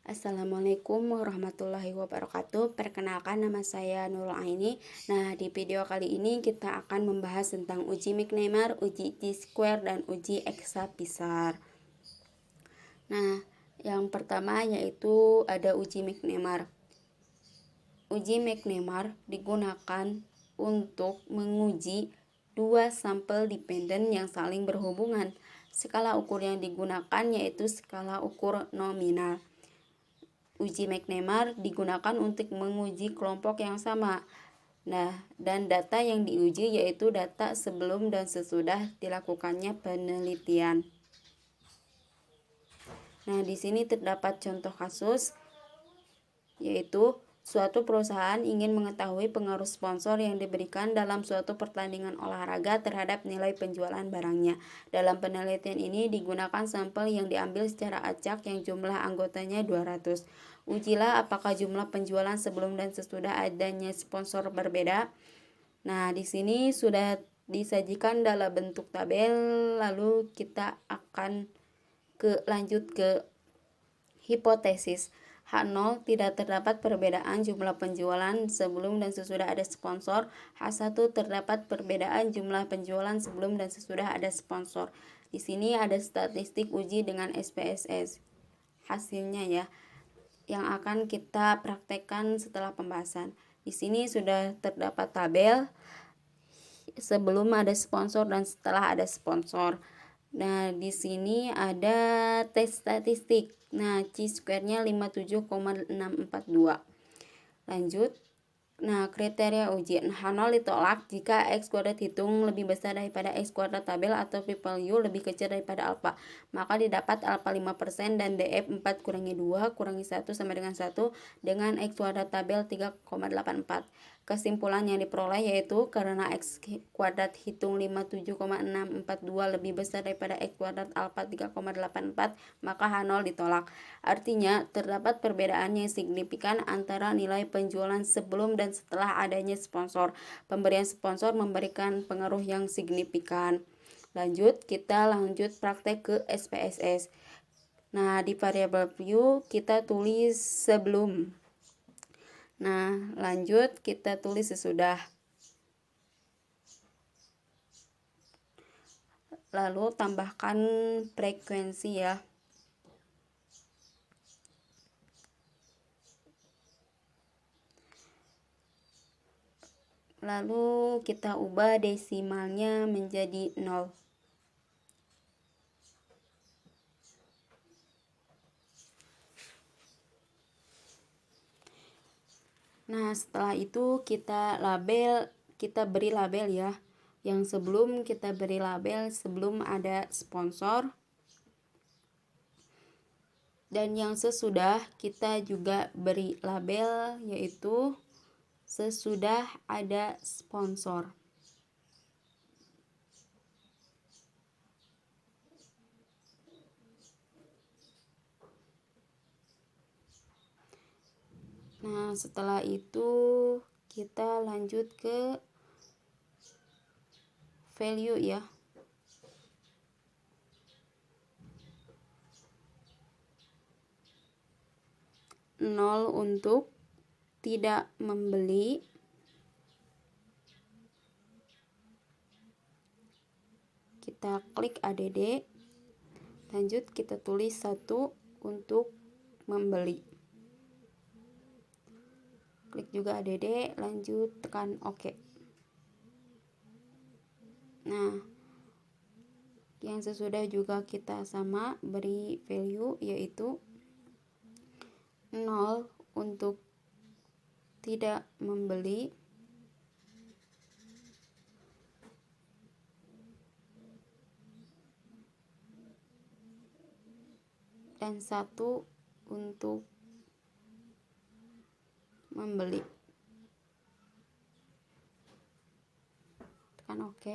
Assalamualaikum warahmatullahi wabarakatuh. Perkenalkan, nama saya Nurul Aini. Nah, di video kali ini kita akan membahas tentang uji McNemar, uji T-square, dan uji eksapisar. Nah, yang pertama yaitu ada uji McNemar. Uji McNemar digunakan untuk menguji dua sampel dependen yang saling berhubungan. Skala ukur yang digunakan yaitu skala ukur nominal. Uji McNemar digunakan untuk menguji kelompok yang sama. Nah, dan data yang diuji yaitu data sebelum dan sesudah dilakukannya penelitian. Nah, di sini terdapat contoh kasus, yaitu suatu perusahaan ingin mengetahui pengaruh sponsor yang diberikan dalam suatu pertandingan olahraga terhadap nilai penjualan barangnya. Dalam penelitian ini digunakan sampel yang diambil secara acak yang jumlah anggotanya 200. Ujilah apakah jumlah penjualan sebelum dan sesudah adanya sponsor berbeda. Nah, di sini sudah disajikan dalam bentuk tabel, lalu kita akan lanjut ke hipotesis. H0 tidak terdapat perbedaan jumlah penjualan sebelum dan sesudah ada sponsor. H1 terdapat perbedaan jumlah penjualan sebelum dan sesudah ada sponsor. Di sini ada statistik uji dengan SPSS. Hasilnya ya, yang akan kita praktekkan setelah pembahasan. Di sini sudah terdapat tabel sebelum ada sponsor dan setelah ada sponsor. Nah, di sini ada tes statistik. Nah, chi-square-nya 57,642. Lanjut. Nah, kriteria uji. H0 ditolak jika X kuadrat hitung lebih besar daripada X kuadrat tabel atau p-value lebih kecil daripada alpha. Maka didapat alpha 5% dan DF 4 kurangi 2 kurangi 1 sama dengan 1 dengan X kuadrat tabel 3,84. Kesimpulan yang diperoleh yaitu karena X kuadrat hitung 57,642 lebih besar daripada X kuadrat alpha 3,84, maka H0 ditolak. Artinya, terdapat perbedaan yang signifikan antara nilai penjualan sebelum dan setelah adanya sponsor. Pemberian sponsor memberikan pengaruh yang signifikan. Kita lanjut praktek ke SPSS. Nah, di variabel view kita tulis sebelum. Nah, lanjut kita tulis sesudah. Lalu tambahkan frekuensi ya. Lalu kita ubah desimalnya menjadi 0. Nah, setelah itu kita beri label ya. Yang sebelum kita beri label sebelum ada sponsor. Dan yang sesudah kita juga beri label yaitu sesudah ada sponsor. Nah, setelah itu kita lanjut ke value ya. Nol untuk tidak membeli. Kita klik ADD. Lanjut kita tulis 1 untuk membeli. Klik juga ADD, lanjut tekan OK. Nah, yang sesudah juga kita sama beri value yaitu 0 untuk tidak membeli. Dan 1 untuk membeli. Tekan OK.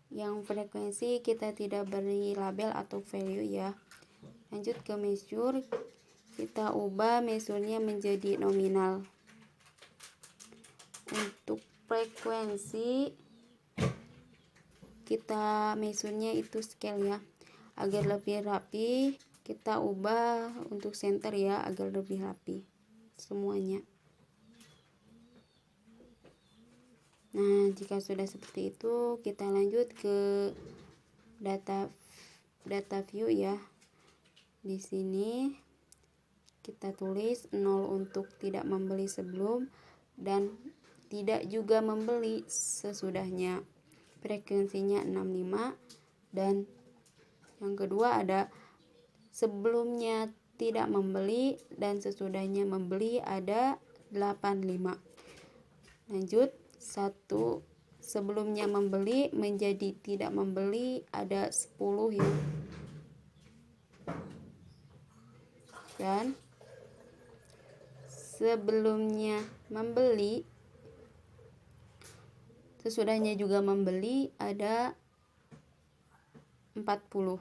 Yang frekuensi kita tidak beri label atau value ya. Lanjut ke measure. Kita ubah measure-nya menjadi nominal. Untuk frekuensi kita measure-nya itu scale ya. Agar lebih rapi, kita ubah untuk center ya, agar lebih rapi semuanya. Nah, jika sudah seperti itu, kita lanjut ke data view ya. Di sini kita tulis 0 untuk tidak membeli sebelum dan tidak juga membeli sesudahnya. Frekuensinya 65, dan yang kedua ada sebelumnya tidak membeli dan sesudahnya membeli ada 85. Lanjut, 1 sebelumnya membeli menjadi tidak membeli ada 10 ya. Dan sebelumnya membeli sesudahnya juga membeli ada 40.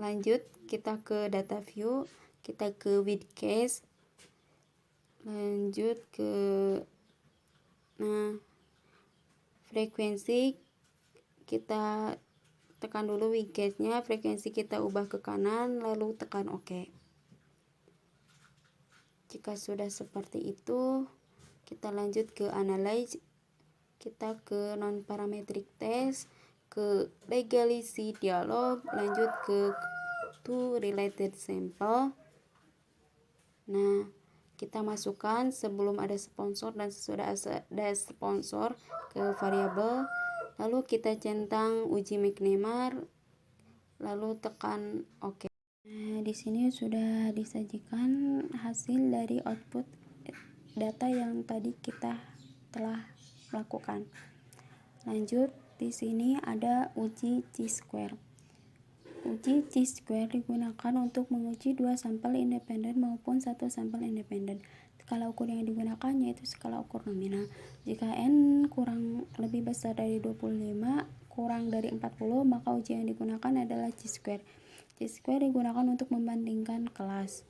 Lanjut, kita ke data view, kita ke with case. Lanjut ke frekuensi, kita tekan dulu with case-nya, frekuensi kita ubah ke kanan lalu tekan OK. Jika sudah seperti itu, kita lanjut ke analyze, kita ke non parametric test, ke legacy dialog, lanjut ke to related sample. Nah, kita masukkan sebelum ada sponsor dan sesudah ada sponsor ke variabel, lalu kita centang uji McNemar, lalu tekan OK. Nah, di sini sudah disajikan hasil dari output data yang tadi kita telah lakukan. Lanjut, di sini ada uji chi-square. Uji chi-square digunakan untuk menguji 2 sampel independen maupun 1 sampel independen. Skala ukur yang digunakan yaitu skala ukur nominal. Jika n kurang lebih besar dari 25 kurang dari 40, maka uji yang digunakan adalah chi-square. Chi-square digunakan untuk membandingkan kelas.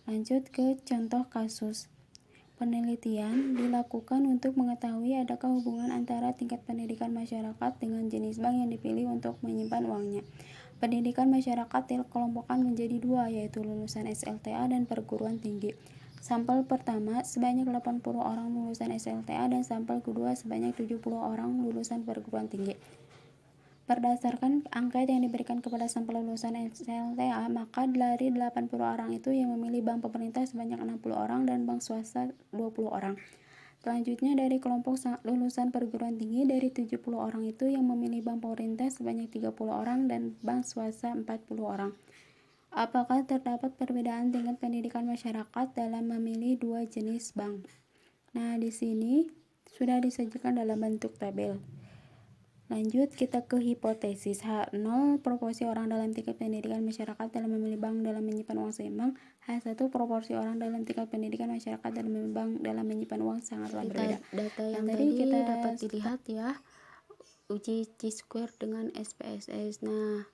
Lanjut ke contoh kasus. Penelitian dilakukan untuk mengetahui adakah hubungan antara tingkat pendidikan masyarakat dengan jenis bank yang dipilih untuk menyimpan uangnya. Pendidikan masyarakat dikelompokkan menjadi 2, yaitu lulusan SLTA dan perguruan tinggi. Sampel pertama sebanyak 80 orang lulusan SLTA dan sampel kedua sebanyak 70 orang lulusan perguruan tinggi. Berdasarkan angket yang diberikan kepada sampel lulusan SLTA, maka dari 80 orang itu yang memilih bank pemerintah sebanyak 60 orang dan bank swasta 20 orang. Selanjutnya dari kelompok lulusan perguruan tinggi, dari 70 orang itu yang memilih bank pemerintah sebanyak 30 orang dan bank swasta 40 orang. Apakah terdapat perbedaan tingkat pendidikan masyarakat dalam memilih 2 jenis bank? Nah, di sini sudah disajikan dalam bentuk tabel. Lanjut, kita ke hipotesis. H0 proporsi orang dalam tingkat pendidikan masyarakat dalam memilih bank dalam menyimpan uang seimbang. H1 proporsi orang dalam tingkat pendidikan masyarakat dalam memilih bank dalam menyimpan uang sangatlah berbeda. Data yang tadi kita dapat dilihat ya, uji chi-square dengan SPSS. Nah,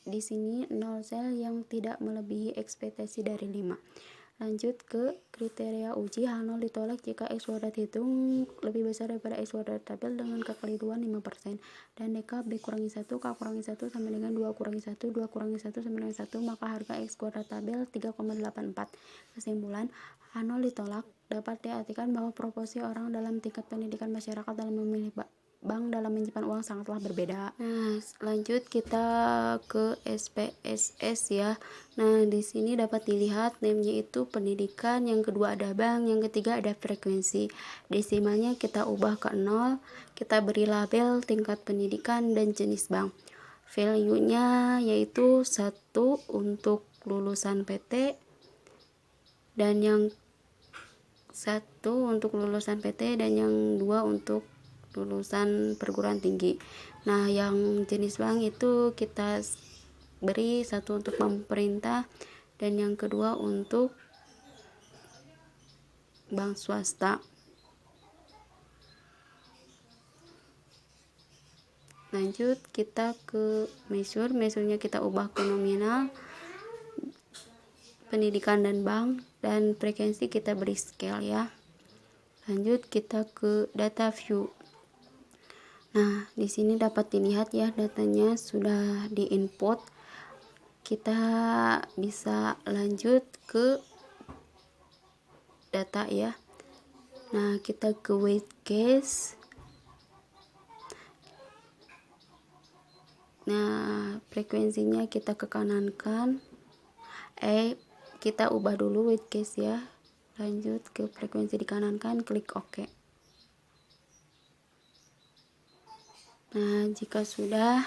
di sini 0 sel yang tidak melebihi ekspektasi dari 5. Lanjut ke kriteria uji. H0 ditolak jika X kuadrat hitung lebih besar daripada X kuadrat tabel dengan kekeliruan 5%, dan DK B kurangi 1, K kurangi 1 sama dengan 2 kurangi 1, 2 kurangi 1 sama dengan 1, maka harga X kuadrat tabel 3,84. Kesimpulan, H0 ditolak dapat diartikan bahwa proporsi orang dalam tingkat pendidikan masyarakat dalam memilih bank dalam menyimpan uang sangatlah berbeda. Nah, lanjut kita ke SPSS ya. Nah, di sini dapat dilihat name-nya itu pendidikan, yang kedua ada bank, yang ketiga ada frekuensi. Desimalnya kita ubah ke 0, kita beri label tingkat pendidikan dan jenis bank. Value-nya yaitu 1 untuk lulusan PT dan yang 1 untuk lulusan PT dan yang 2 untuk lulusan perguruan tinggi. Nah, yang jenis bank itu kita beri 1 untuk bank pemerintah dan yang kedua untuk bank swasta. Lanjut kita ke measure-nya kita ubah ke nominal, pendidikan dan bank, dan frekuensi kita beri scale ya. Lanjut kita ke data view. Nah, di sini dapat dilihat ya, datanya sudah diinput. Kita bisa lanjut ke data ya. Nah, kita ke weight case. Nah, frekuensinya kita ke kanankan. Kita ubah dulu weight case ya. Lanjut ke frekuensi di kanan kan, klik OK. Nah, jika sudah,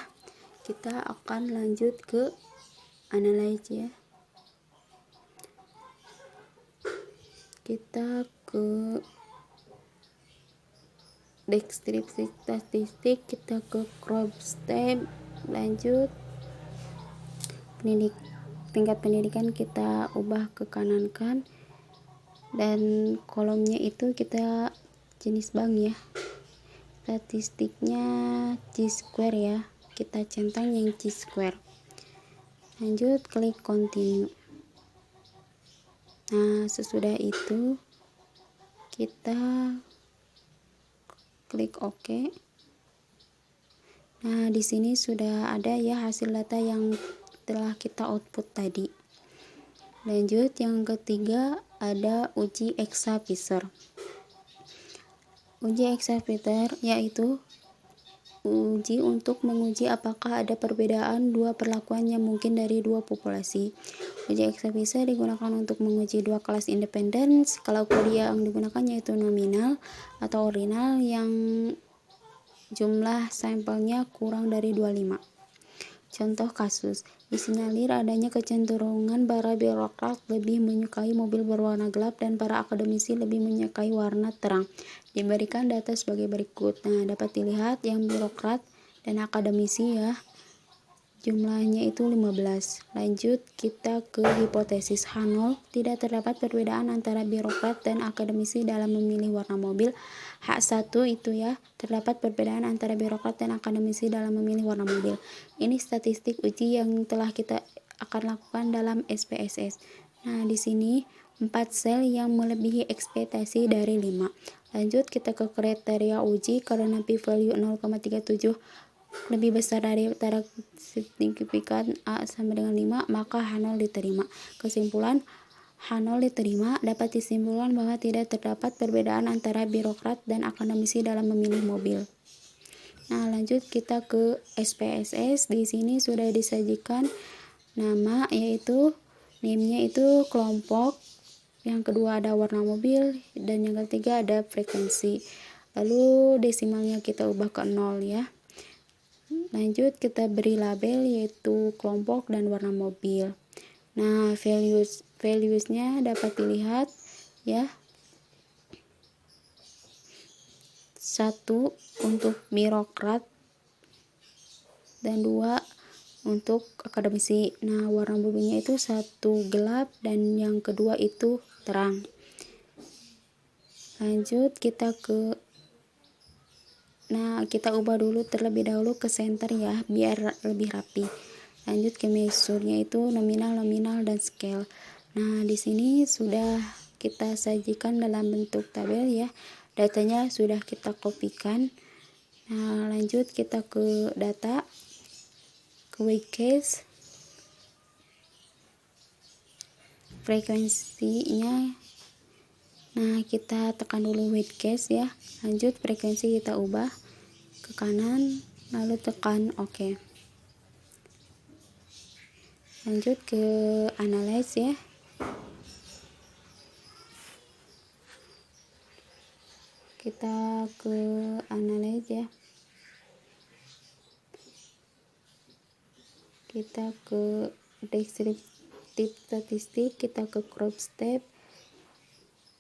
kita akan lanjut ke analyze ya. Kita ke deskripsi statistik, kita ke crop step, lanjut tingkat pendidikan kita ubah ke kanan kan, dan kolomnya itu kita jenis bank ya. Statistiknya Chi-square ya, kita centang yang Chi-square. Lanjut klik continue. Nah, sesudah itu kita klik OK. Nah, di sini sudah ada ya hasil data yang telah kita output tadi. Lanjut yang ketiga ada uji Exa-Fisher. Uji Exa-Fisher yaitu uji untuk menguji apakah ada perbedaan dua perlakuan yang mungkin dari dua populasi. Uji Exa-Fisher digunakan untuk menguji dua kelas independen. Skala ukur yang digunakan yaitu nominal atau ordinal yang jumlah sampelnya kurang dari 25. Contoh kasus, disinyalir adanya kecenderungan para birokrat lebih menyukai mobil berwarna gelap dan para akademisi lebih menyukai warna terang. Diberikan data sebagai berikut. Nah, dapat dilihat yang birokrat dan akademisi ya, jumlahnya itu 15. Lanjut kita ke hipotesis H0. Tidak terdapat perbedaan antara birokrat dan akademisi dalam memilih warna mobil. H1 itu ya, terdapat perbedaan antara birokrat dan akademisi dalam memilih warna mobil. Ini statistik uji yang telah kita akan lakukan dalam SPSS. Nah, di sini 4 sel yang melebihi ekspektasi dari 5. Lanjut kita ke kriteria uji. Karena p-value 0,37 lebih besar dari antara signifikan A sama dengan 5, maka H0 diterima. Kesimpulan, H0 diterima. Dapat disimpulkan bahwa tidak terdapat perbedaan antara birokrat dan akademisi dalam memilih mobil. Nah, lanjut kita ke SPSS. Di sini sudah disajikan nama, yaitu name-nya itu kelompok, yang kedua ada warna mobil, dan yang ketiga ada frekuensi. Lalu desimalnya kita ubah ke 0 ya. Lanjut kita beri label yaitu kelompok dan warna mobil. Nah, valuesnya dapat dilihat ya. 1 untuk birokrat dan 2 untuk akademisi. Nah, warna mobilnya itu 1 gelap dan yang kedua itu terang. Lanjut kita ke kita ubah dulu terlebih dahulu ke center ya, biar lebih rapi. Lanjut ke measure-nya itu nominal, dan scale. Nah, di sini sudah kita sajikan dalam bentuk tabel ya. Datanya sudah kita kopikan. Nah, lanjut kita ke data, ke weight case. Frekuensinya, nah kita tekan dulu weight case ya. Lanjut frekuensi kita ubah ke kanan, lalu tekan OK. Lanjut ke analyze ya. Kita ke analyze ya. Kita ke deskriptif statistik, kita ke crop step.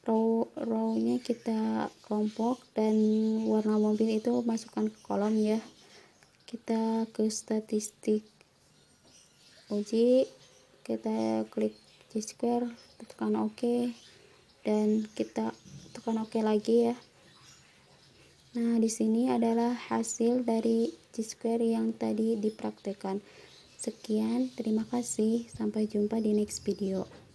Row-nya kita kelompok dan warna mobil itu masukkan ke kolom ya. Kita ke statistik uji, kita klik Chi-square, tekan OK, dan kita tekan OK lagi ya. Nah, di sini adalah hasil dari Chi-square yang tadi dipraktekkan. Sekian, terima kasih, sampai jumpa di next video.